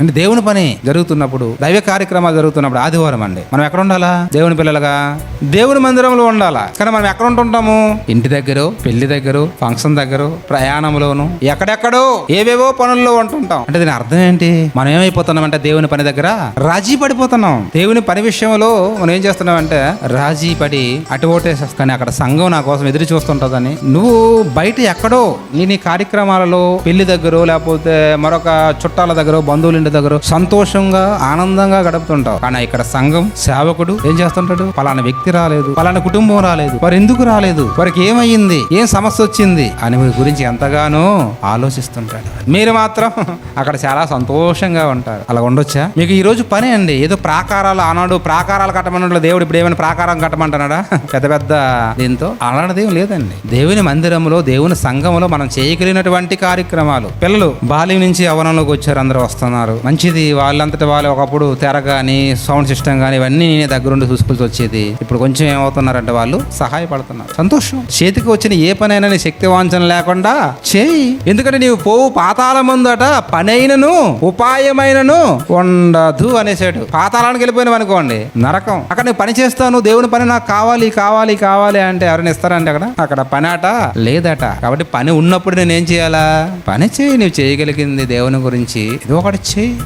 అంటే దేవుని పని జరుగుతున్నప్పుడు, దైవ కార్యక్రమాలు జరుగుతున్నప్పుడు ఆదివారం అండి మనం ఎక్కడ ఉండాలా? దేవుని పిల్లలుగా దేవుని మందిరంలో ఉండాలా. కానీ మనం ఎక్కడ ఉంటుంటాము? ఇంటి దగ్గర, పెళ్లి దగ్గర, ఫంక్షన్ దగ్గర, ప్రయాణంలోను, ఎక్కడెక్కడో ఏవేవో పనుల్లో ఉంటుంటాం. అంటే దీని అర్థం ఏంటి? మనం ఏమైపోతున్నాం అంటే దేవుని పని దగ్గర రాజీ పడిపోతున్నాం. దేవుని పని విషయంలో మనం ఏం చేస్తున్నాం అంటే రాజీ పడి అటు ఓటేసేస్తాం. కానీ అక్కడ సంఘం నా కోసం ఎదురు చూస్తుంటదని నువ్వు బయట ఎక్కడో నీ కార్యక్రమాలలో, పెళ్లి దగ్గర, లేకపోతే మరొక చుట్టాల దగ్గర, బంధువుల దగ్గర సంతోషంగా ఆనందంగా గడుపుతుంటావు. కానీ ఇక్కడ సంఘం సేవకుడు ఏం చేస్తుంటాడు? పలానా వ్యక్తి రాలేదు, పలానా కుటుంబం రాలేదు, వారు ఎందుకు రాలేదు, వారికి ఏమయ్యింది, ఏం సమస్య వచ్చింది అని మీ గురించి ఎంతగానో ఆలోచిస్తుంటాడు. మీరు మాత్రం అక్కడ చాలా సంతోషంగా ఉంటారు. అలా ఉండొచ్చా? మీకు ఈ రోజు పని అండి. ఏదో ప్రాకారాలు ఆనాడు ప్రాకారాలు కట్టమన్నట్లు దేవుడు ఇప్పుడు ఏమైనా ప్రాకారం కట్టమంటున్నాడా? పెద్ద పెద్ద దీంతో అలాంటిదేం లేదండి. దేవుని మందిరంలో, దేవుని సంఘంలో మనం చేయగలిగినటువంటి కార్యక్రమాలు. పిల్లలు బాల్యం నుంచి యవ్వనంలోకి వచ్చారు, అందరూ వస్తున్నారు, మంచిది. వాళ్ళంతటి వాళ్ళు ఒకప్పుడు తెర కానీ, సౌండ్ సిస్టమ్ కానీ ఇవన్నీ నేనే దగ్గరుండి చూసుకుని వచ్చేది. ఇప్పుడు కొంచెం ఏమవుతున్నారంటే వాళ్ళు సహాయపడుతున్నారు. సంతోషం. చేతికి వచ్చిన ఏ పనైనా నీ శక్తి వాంఛన లేకుండా చేయి. ఎందుకంటే నీవు పోవు పాతాళ ముందట పనైనను ఉపాయమైనను ఉండదు అనేసాడు. పాతాళానికి వెళ్ళిపోయినావు అనుకోండి, నరకం. అక్కడ నువ్వు పని చేస్తాను, దేవుని పని నాకు కావాలి కావాలి కావాలి అంటే ఎవరైనా ఇస్తారంటే అక్కడ పని అట లేదట. కాబట్టి పని ఉన్నప్పుడు నేనేం చేయాలా? పని చేయి. నువ్వు చేయగలిగింది దేవుని గురించి ఇది ఒకటి చేయి.